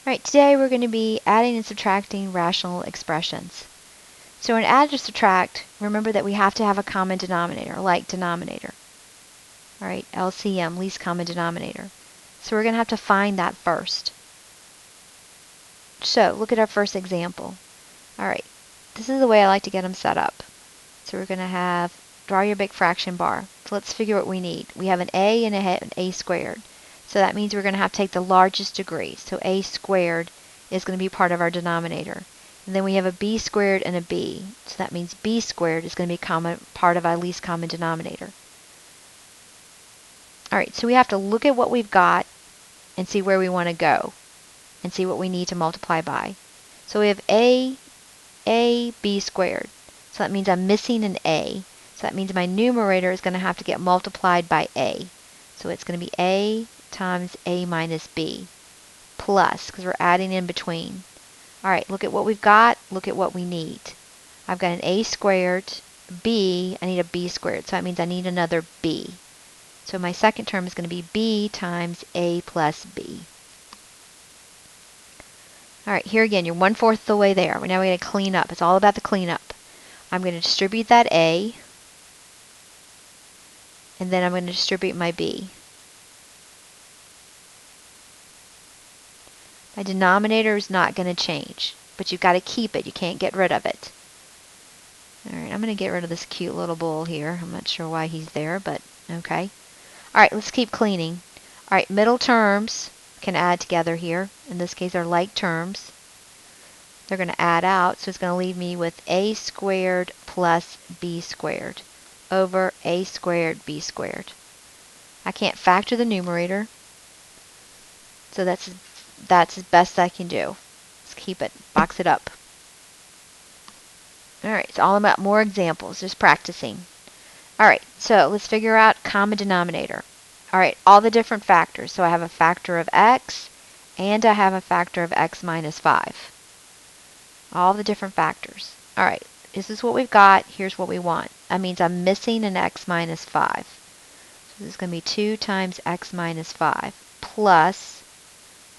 Alright, today we're going to be adding and subtracting rational expressions. So in add or subtract, remember that we have to have a common denominator, like denominator. Alright, LCM, least common denominator. So we're going to have to find that first. So look at our first example. Alright, this is the way I like to get them set up. So we're going to draw your big fraction bar. So let's figure what we need. We have an a and an a squared. So that means we're going to have to take the largest degree. So a squared is going to be part of our denominator. And then we have a b squared and a b. So that means b squared is going to be part of our least common denominator. Alright, so we have to look at what we've got and see where we want to go and see what we need to multiply by. So we have a b squared. So that means I'm missing an a. So that means my numerator is going to have to get multiplied by a. So it's going to be a times a minus b plus, because we're adding in between. Alright, look at what we've got, look at what we need. I've got an a squared, b, I need a b squared, so that means I need another b. So my second term is going to be b times a plus b. Alright, here again, you're 1/4 of the way there. Now we're going to clean up. It's all about the cleanup. I'm going to distribute that a, and then I'm going to distribute my b. My denominator is not going to change, but you've got to keep it. You can't get rid of it. Alright, I'm going to get rid of this cute little bull here. I'm not sure why he's there, but okay. Alright, let's keep cleaning. Alright, middle terms can add together here. In this case, they're like terms. They're going to add out, so it's going to leave me with a squared plus b squared over a squared b squared. I can't factor the numerator, so that's as best I can do. Let's keep it, box it up. Alright, it's all about more examples, just practicing. Alright, so let's figure out common denominator. Alright, all the different factors. So I have a factor of x, and I have a factor of x minus 5. All the different factors. Alright, this is what we've got. Here's what we want. That means I'm missing an x minus 5. So this is going to be 2 times x minus 5 plus,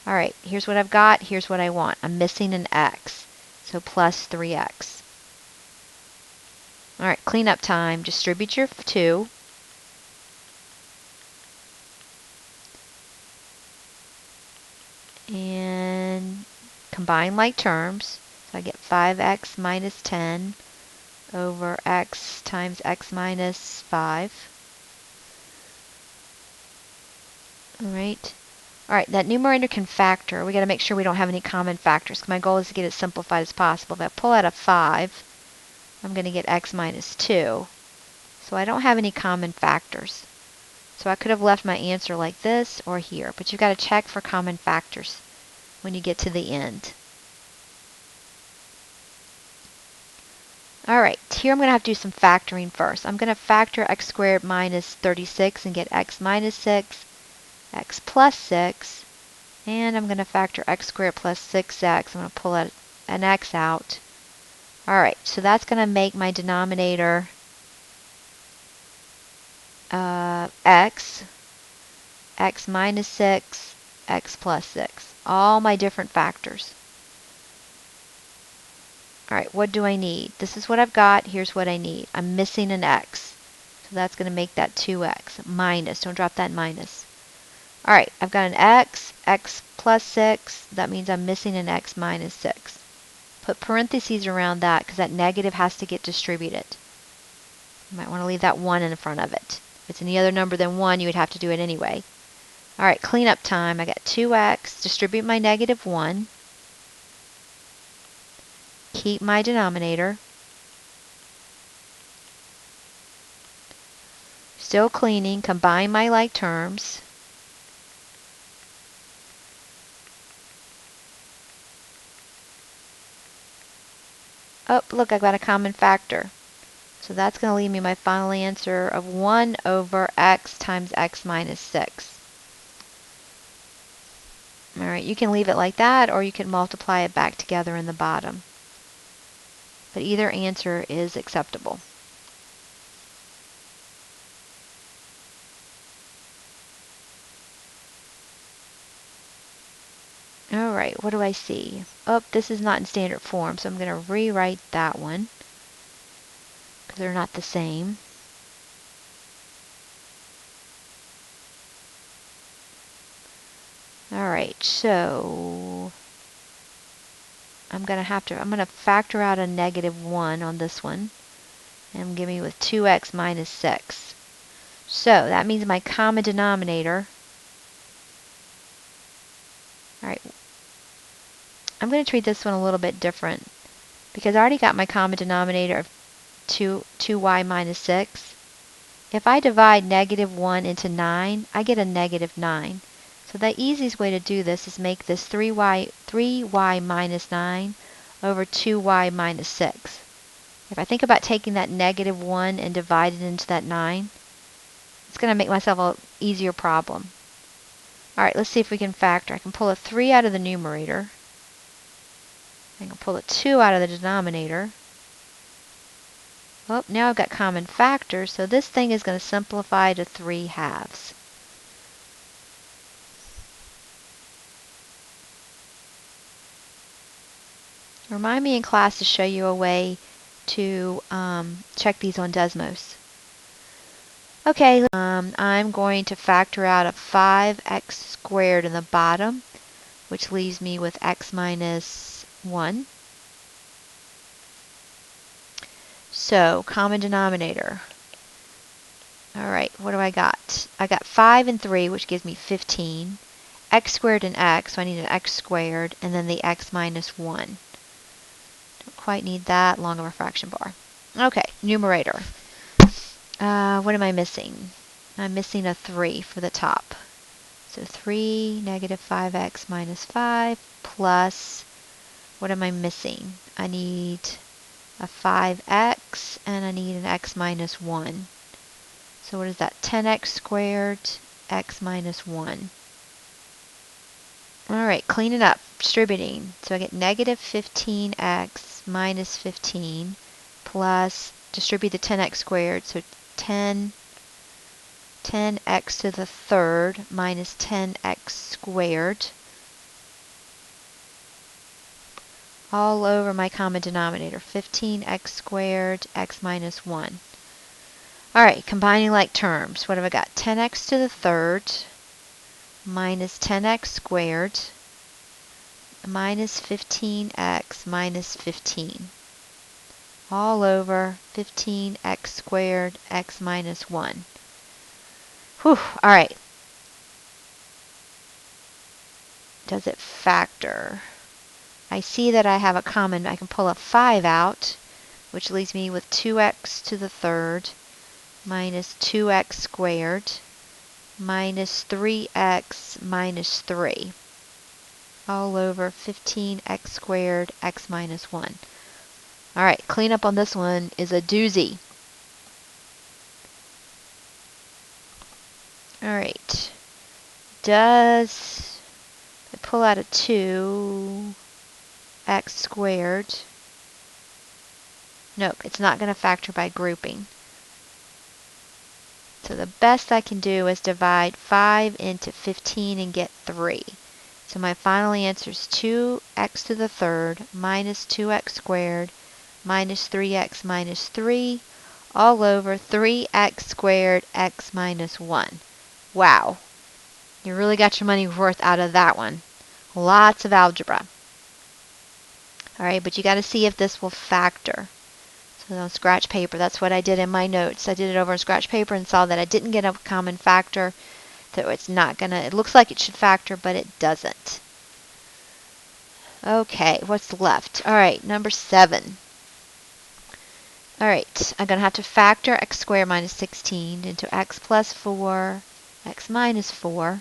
alright, here's what I've got. Here's what I want. I'm missing an x. So plus 3x. Alright, cleanup time. Distribute your 2. And combine like terms. So I get 5x minus 10 over x times x minus 5. Alright. Alright, that numerator can factor. We got to make sure we don't have any common factors. My goal is to get it simplified as possible. If I pull out a 5, I'm going to get x minus 2. So I don't have any common factors. So I could have left my answer like this or here. But you've got to check for common factors when you get to the end. Alright, here I'm going to have to do some factoring first. I'm going to factor x squared minus 36 and get x minus 6, x plus 6, and I'm going to factor x squared plus 6x. I'm going to pull an x out. Alright, so that's going to make my denominator x, x minus 6, x plus 6. All my different factors. Alright, what do I need? This is what I've got. Here's what I need. I'm missing an x. So that's going to make that 2x. Minus. Don't drop that minus. Alright, I've got an x, x plus 6. That means I'm missing an x minus 6. Put parentheses around that because that negative has to get distributed. You might want to leave that 1 in front of it. If it's any other number than 1, you would have to do it anyway. Alright, cleanup time. I got 2x. Distribute my negative 1. Keep my denominator. Still cleaning. Combine my like terms. Oh, look, I've got a common factor. So that's going to leave me my final answer of 1 over x times x minus 6. Alright, you can leave it like that, or you can multiply it back together in the bottom. But either answer is acceptable. Alright, what do I see? Oh, this is not in standard form, so I'm going to rewrite that one because they're not the same. Alright, so I'm going to factor out a -1 on this one, and give me with 2x minus 6. So that means my common denominator, alright, I'm going to treat this one a little bit different because I already got my common denominator of 2y minus 6. If I divide -1 into 9, I get a -9. So the easiest way to do this is make this 3y minus 9 over 2y minus 6. If I think about taking that -1 and dividing it into that 9, it's going to make myself an easier problem. Alright, let's see if we can factor. I can pull a 3 out of the numerator. I can pull a 2 out of the denominator. Well, now I've got common factors, so this thing is going to simplify to 3/2. Remind me in class to show you a way to check these on Desmos. Okay, I'm going to factor out a 5x squared in the bottom, which leaves me with x minus 1. So, common denominator. Alright, what do I got? I got 5 and 3, which gives me 15. X squared and x, so I need an x squared, and then the x minus 1. Don't quite need that long of a fraction bar. Okay, numerator. What am I missing? I'm missing a 3 for the top. So 3, negative 5x minus 5, plus, what am I missing? I need a 5x, and I need an x minus 1. So what is that? 10x squared, x minus 1. Alright, cleaning up, distributing. So I get negative 15x minus 15 plus, distribute the 10x squared, so 10x to the third minus 10x squared all over my common denominator, 15x squared, x minus 1. Alright, combining like terms. What have I got? 10x to the third minus 10x squared minus 15x minus 15 all over 15x squared, x minus 1. Whew, alright. Does it factor? I see that I have a common, I can pull a 5 out, which leaves me with 2x to the third minus 2x squared minus 3x minus 3 all over 15x squared, x minus 1. Alright, cleanup on this one is a doozy. Alright, does I pull out a 2x squared? Nope, it's not going to factor by grouping. So the best I can do is divide 5 into 15 and get 3. So my final answer is 2x to the third minus 2x squared minus 3x minus 3 all over 3x squared, x minus 1. Wow, you really got your money worth out of that one. Lots of algebra. Alright, but you got to see if this will factor. So on scratch paper, that's what I did in my notes. I did it over on scratch paper and saw that I didn't get a common factor. So it's not gonna, it looks like it should factor, but it doesn't. Okay, what's left? Alright, number 7. Alright, I'm going to have to factor x squared minus 16 into x plus 4, x minus 4.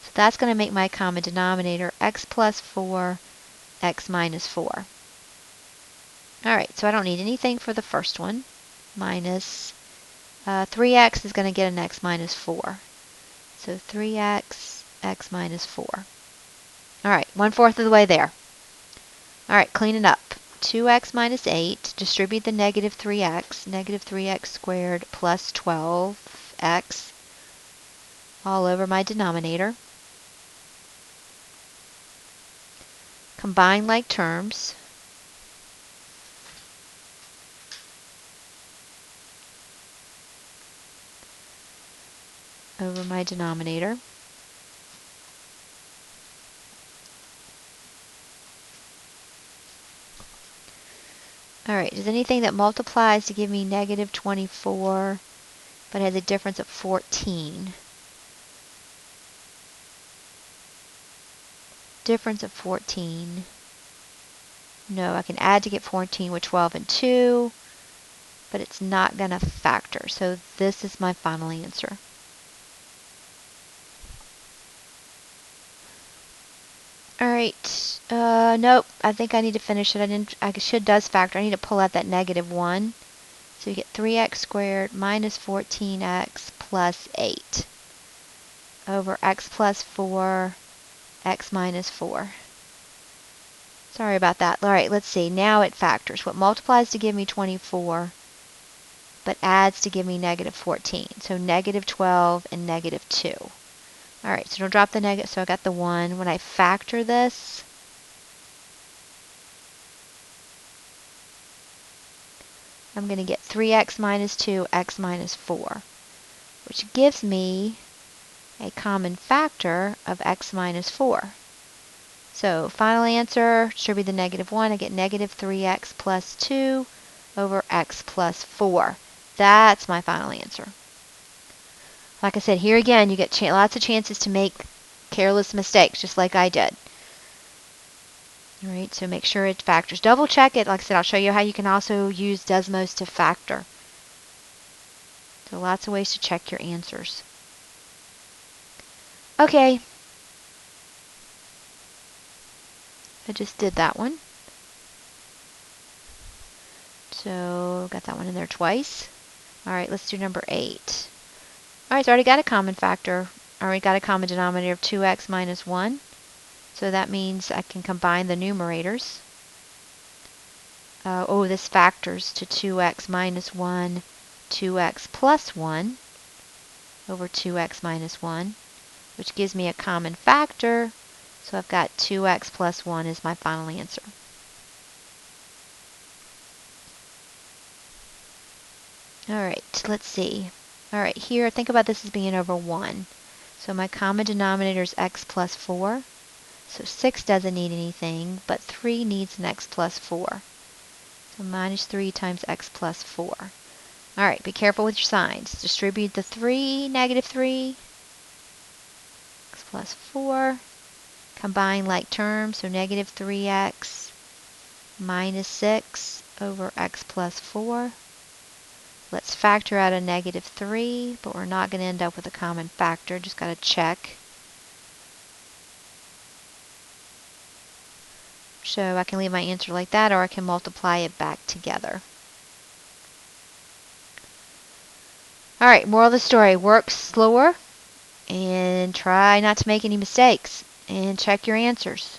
So that's going to make my common denominator x plus 4, x minus 4. Alright, so I don't need anything for the first one. Minus 3x is going to get an x minus 4. So 3x, x minus 4. Alright, 1/4 of the way there. Alright, clean it up. 2x minus 8, distribute the negative 3x squared plus 12x all over my denominator. combine like terms. Over my denominator. Alright, is anything that multiplies to give me negative 24 but has a difference of 14? Difference of 14. No, I can add to get 14 with 12 and 2, but it's not going to factor. So this is my final answer. Alright, nope, I think I need to finish it. I should does factor. I need to pull out that negative 1. So you get 3x squared minus 14x plus 8 over x plus 4, x minus 4. Sorry about that. Alright, let's see. Now it factors. What multiplies to give me 24, but adds to give me negative 14. So negative 12 and negative 2. Alright, so don't drop the negative. So I got the 1. When I factor this, I'm going to get 3x minus 2, x minus 4, which gives me a common factor of x minus 4. So final answer should be the negative 1. I get negative 3x plus 2 over x plus 4. That's my final answer. Like I said, here again, you get lots of chances to make careless mistakes, just like I did. All right, so make sure it factors. Double check it. Like I said, I'll show you how you can also use Desmos to factor. So lots of ways to check your answers. Okay. I just did that one. So got that one in there twice. All right, let's do number 8. All right, so I already got a common factor. I already got a common denominator of 2x minus 1. So that means I can combine the numerators. This factors to 2x minus 1, 2x plus 1 over 2x minus 1, which gives me a common factor. So I've got 2x plus 1 is my final answer. All right, let's see. All right, here, think about this as being over 1. So my common denominator is x plus 4. So 6 doesn't need anything, but 3 needs an x plus 4. So minus 3 times x plus 4. All right, be careful with your signs. Distribute the 3, negative 3, x plus 4. Combine like terms, so negative 3x minus 6 over x plus 4. Let's factor out a negative 3, but we're not going to end up with a common factor. Just got to check. So I can leave my answer like that, or I can multiply it back together. All right, moral of the story, work slower and try not to make any mistakes and check your answers.